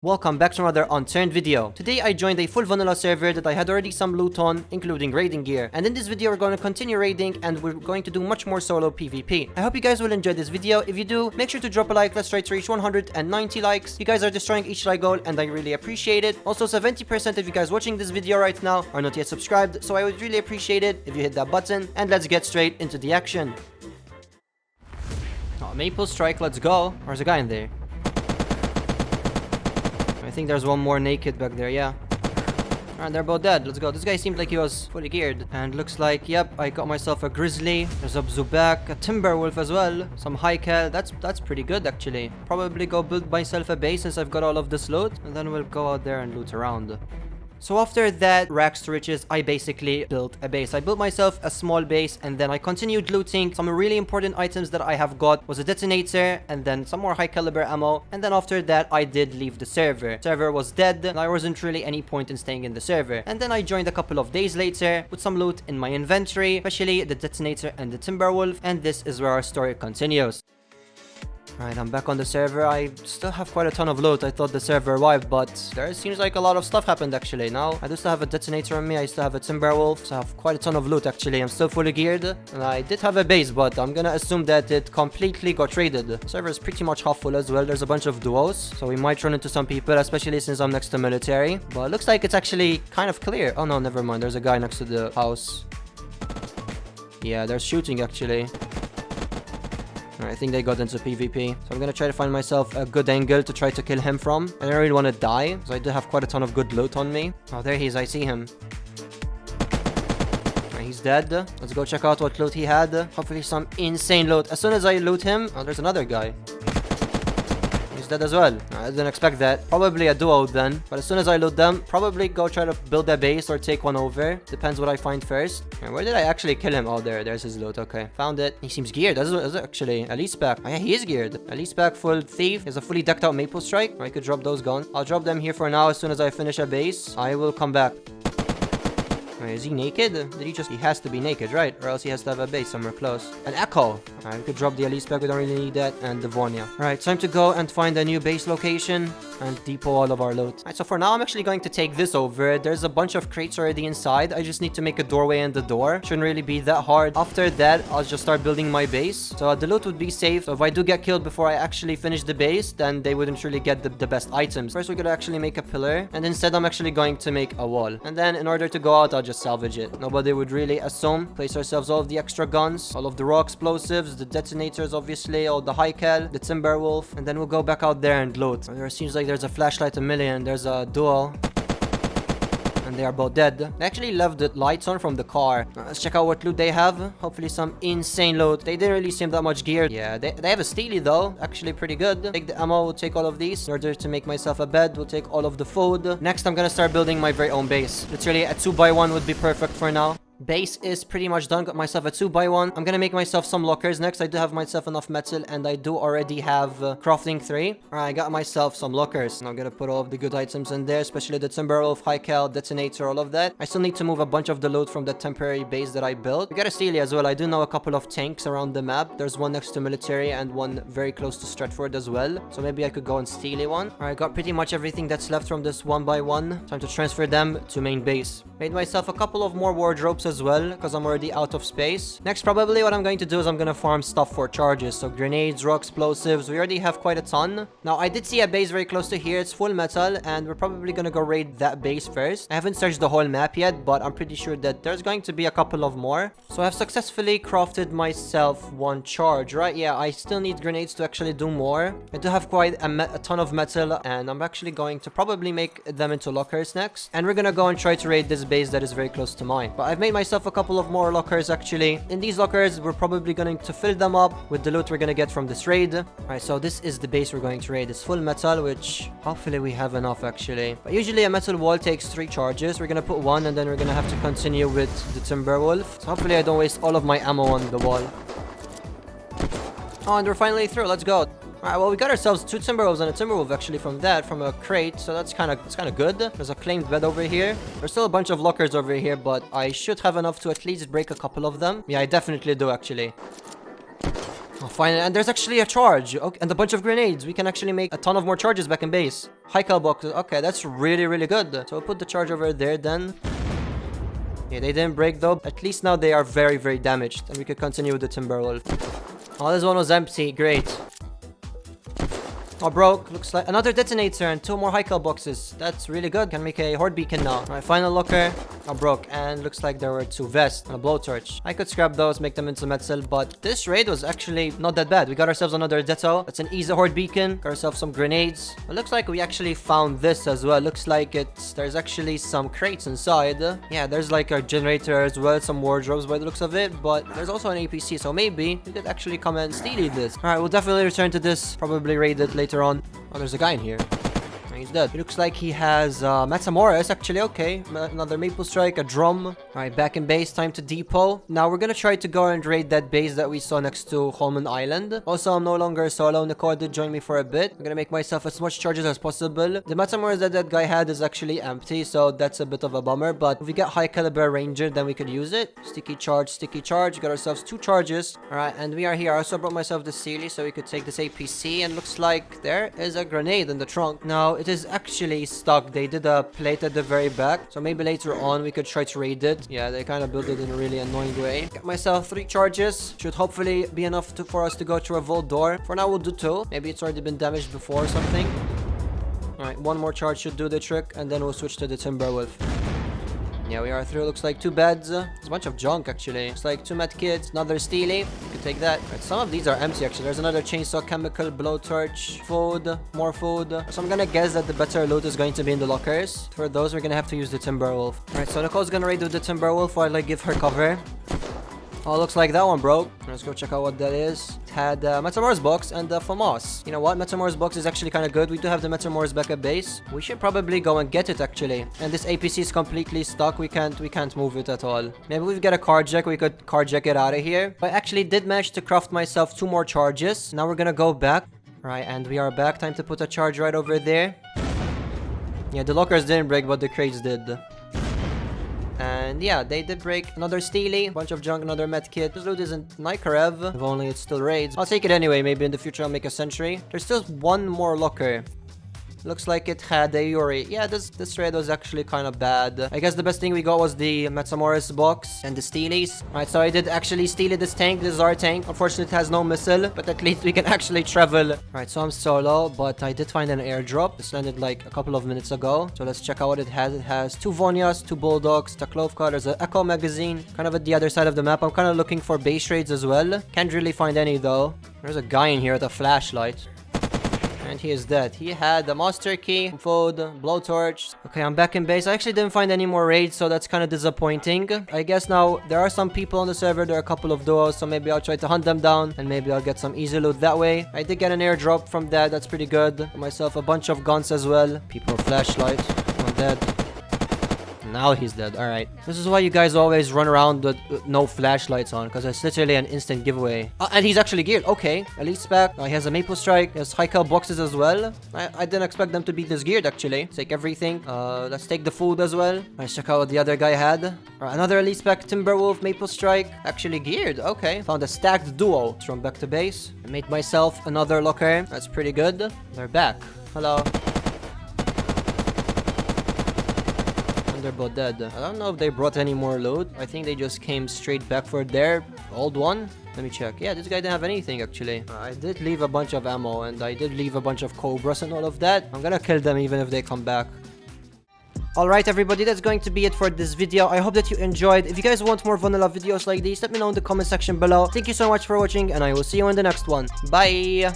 Welcome back to another Unturned video. Today I joined a full vanilla server that I had already some loot on, including raiding gear. And in this video we're going to continue raiding and we're going to do much more solo PvP. I hope you guys will enjoy this video. If you do, make sure to drop a like. Let's try to reach 190 likes. You guys are destroying each like goal and I really appreciate it. Also 70% of you guys watching this video right now are not yet subscribed, so I would really appreciate it if you hit that button. And let's get straight into the action. Oh, Maple Strike, let's go. There's a guy in there. I think there's one more naked back there, yeah. Alright, they're both dead. Let's go. This guy seemed like he was fully geared. And looks like, yep, I got myself a Grizzly. There's a Zubak, a Timberwolf as well. Some Hykel. That's pretty good, actually. Probably go build myself a base since I've got all of this loot. And then we'll go out there and loot around. So after that rags to riches, I basically built a base. I built myself a small base and then I continued looting. Some really important items that I have got was a detonator and then some more high caliber ammo. And then after that, I did leave the server. The server was dead and there wasn't really any point in staying in the server. And then I joined a couple of days later with some loot in my inventory, especially the detonator and the Timberwolf. And this is where our story continues. Alright, I'm back on the server. I still have quite a ton of loot. I thought the server wiped, but there seems like a lot of stuff happened actually. Now, I do still have a detonator on me. I still have a Timberwolf. So I have quite a ton of loot actually. I'm still fully geared. And I did have a base, but I'm gonna assume that it completely got raided. The server is pretty much half full as well. There's a bunch of duos. So we might run into some people, especially since I'm next to military. But it looks like it's actually kind of clear. Oh no, never mind. There's a guy next to the house. Yeah, they're shooting actually. I think they got into PvP. So I'm gonna try to find myself a good angle to try to kill him from. I don't really want to die, because I do have quite a ton of good loot on me. Oh, there he is. I see him. He's dead. Let's go check out what loot he had. Hopefully some insane loot. As soon as I loot him... Oh, there's another guy. He's dead as well. I didn't expect that. Probably a duo then. But as soon as I loot them, probably go try to build a base or take one over. Depends what I find first. And where did I actually kill him? Oh, there's his loot. Okay, found it. He seems geared. That's actually a lease pack. Oh, yeah, he is geared. A lease pack full thief. There's a fully decked out Maple Strike. I could drop those guns. I'll drop them here for now. As soon as I finish a base, I will come back. Wait, is he naked? Did he just... He has to be naked, right? Or else he has to have a base somewhere close. An Echo! Alright, we could drop the Elise pack. We don't really need that. And the Vonia. Alright, time to go and find a new base location. And depot all of our loot. Alright, so for now, I'm actually going to take this over. There's a bunch of crates already inside. I just need to make a doorway in the door. Shouldn't really be that hard. After that, I'll just start building my base. So the loot would be safe. So if I do get killed before I actually finish the base, then they wouldn't really get the best items. First, we're gonna actually make a pillar. And instead, I'm actually going to make a wall. And then in order to go out, I'll just salvage it. Nobody would really assume. Place ourselves all of the extra guns, all of the raw explosives, the detonators, obviously, all the Hykel, the Timberwolf, and then we'll go back out there and loot. There seems like there's a flashlight a million. There's a duel. And they are both dead. They actually left the lights on from the car. Let's check out what loot they have. Hopefully some insane loot. They didn't really seem that much gear. Yeah, they have a Steely though. Actually pretty good. Take the ammo. We'll take all of these. In order to make myself a bed, we'll take all of the food. Next, I'm gonna start building my very own base. Literally a 2x1 would be perfect for now. Base is pretty much done. Got myself a 2x1. I'm gonna make myself some lockers next. I do have myself enough metal and I do already have crafting 3. Alright, I got myself some lockers. And I'm gonna put all of the good items in there, especially the Timberwolf, Hykel, detonator, all of that. I still need to move a bunch of the loot from the temporary base that I built. We got a Steely as well. I do know a couple of tanks around the map. There's one next to military and one very close to Stratford as well. So maybe I could go and Steely one. Alright, got pretty much everything that's left from this 1x1. Time to transfer them to main base. Made myself a couple of more wardrobes as well, because I'm already out of space. Next, probably what I'm going to do is I'm gonna farm stuff for charges. So grenades, raw explosives. We already have quite a ton. Now, I did see a base very close to here. It's full metal, and we're probably gonna go raid that base first. I haven't searched the whole map yet, but I'm pretty sure that there's going to be a couple of more. So I've successfully crafted myself one charge, right? Yeah, I still need grenades to actually do more. I do have quite a ton of metal, and I'm actually going to probably make them into lockers next. And we're gonna go and try to raid this base that is very close to mine. But I've made myself a couple of more lockers actually. In these lockers, we're probably going to fill them up with the loot we're gonna get from this raid. Alright, so this is the base we're going to raid. It's full metal, which hopefully we have enough actually. But usually a metal wall takes 3 charges. We're gonna put 1 and then we're gonna have to continue with the Timberwolf. So hopefully I don't waste all of my ammo on the wall. Oh, and we're finally through. Let's go. Alright, well, we got ourselves 2 Timberwolves and a Timberwolf actually from a crate, so that's kind of good. There's a claimed bed over here. There's still a bunch of lockers over here, but I should have enough to at least break a couple of them. Yeah, I definitely do actually. Oh, finally, and there's actually a charge. Okay, and a bunch of grenades. We can actually make a ton of more charges back in base. High cal boxes. Okay, that's really, really good. So we'll put the charge over there then. Yeah, they didn't break though. At least now they are very, very damaged. And we could continue with the Timberwolf. Oh, this one was empty. Great. Oh, broke. Looks like another detonator and 2 more high cal boxes. That's really good. Can make a horde beacon now. Alright, final locker. Oh, broke. And looks like there were 2 vests and a blowtorch. I could scrap those, make them into metal, but this raid was actually not that bad. We got ourselves another Ditto. That's an easy horde beacon. Got ourselves some grenades. It looks like we actually found this as well. Looks like there's actually some crates inside. Yeah, there's like a generator as well, some wardrobes by the looks of it, but there's also an APC, so maybe we could actually come and steal this. Alright, we'll definitely return to this. Probably raid it later on. Oh, there's a guy in here. He's dead. He looks like he has Metamoris, actually. Okay, another Maple Strike, a drum. Alright, back in base, time to depot. Now we're gonna try to go and raid that base that we saw next to Holman Island. Also, I'm no longer solo. Nicole did join me for a bit. I'm gonna make myself as much charges as possible. The Metamoris that guy had is actually empty, so that's a bit of a bummer. But if we get high caliber ranger, then we could use it. Sticky charge, sticky charge. Got ourselves 2 charges. Alright, and we are here. I also brought myself the Sealy so we could take this APC. And looks like there is a grenade in the trunk. Now, it is actually stuck. They did a plate at the very back, so maybe later on we could try to raid it. Yeah, they kind of built it in a really annoying way. Got myself 3 charges. Should hopefully be enough for us to go through a vault door. For now, we'll do 2. Maybe it's already been damaged before or something. Alright, 1 more charge should do the trick, and then we'll switch to the Timberwolf. Yeah, we are through. Looks like 2 beds. It's a bunch of junk, actually. Looks like 2 med kits, another Steely. You could take that. Right, some of these are empty, actually. There's another chainsaw, chemical, blowtorch, food, more food. So I'm gonna guess that the better loot is going to be in the lockers. For those, we're gonna have to use the Timberwolf. Alright, so Nicole's gonna raid with the Timberwolf while I give her cover. Oh, looks like that one broke. Let's go check out what that is. It had Metamoris box and FAMAS. You know what? Metamoris box is actually kind of good. We do have the Metamoris back at base. We should probably go and get it, actually. And this APC is completely stuck. We can't move it at all. Maybe we get a carjack. We could carjack it out of here. But I actually did manage to craft myself 2 more charges. Now we're gonna go back. Right, and we are back. Time to put a charge right over there. Yeah, the lockers didn't break, but the crates did. And yeah, they did break another Steely, bunch of junk, another medkit. This loot isn't Nikarev, if only it still raids. I'll take it anyway, maybe in the future I'll make a sentry. There's still 1 more locker. Looks like it had a Yuri. Yeah, this raid was actually kind of bad. I guess the best thing we got was the Metamoris box and the Steelies. Alright, so I did actually steal this tank. This is our tank. Unfortunately, it has no missile, but at least we can actually travel. Alright, so I'm solo, but I did find an airdrop. This landed like a couple of minutes ago. So let's check out what it has. It has 2 Vonyas, 2 Bulldogs, Taklovka. There's an Echo magazine. Kind of at the other side of the map. I'm kind of looking for base raids as well. Can't really find any though. There's a guy in here with a flashlight. And he is dead. He had a master key, food, blowtorch. Okay, I'm back in base. I actually didn't find any more raids, so that's kind of disappointing. I guess now there are some people on the server. There are a couple of duos, so maybe I'll try to hunt them down and maybe I'll get some easy loot that way. I did get an airdrop from that. That's pretty good. Got myself a bunch of guns as well. People flashlight. I'm dead. Now he's dead. Alright. This is why you guys always run around with no flashlights on, because it's literally an instant giveaway. And he's actually geared. Okay. Elite spec. He has a Maple Strike. He has high cal boxes as well. I didn't expect them to be this geared, actually. Let's take everything. Let's take the food as well. Let's check out what the other guy had. Alright, another Elite spec Timberwolf Maple Strike. Actually geared. Okay. Found a stacked duo. Let's run back to base. I made myself another locker. That's pretty good. They're back. Hello. They're both dead. I don't know if they brought any more loot. I think they just came straight back for their old one. Let me check. Yeah, this guy didn't have anything, actually. I did leave a bunch of ammo, and I did leave a bunch of cobras and all of that. I'm gonna kill them even if they come back. Alright everybody, that's going to be it for this video. I hope that you enjoyed. If you guys want more vanilla videos like these, let me know in the comment section below. Thank you so much for watching, and I will see you in the next one. Bye!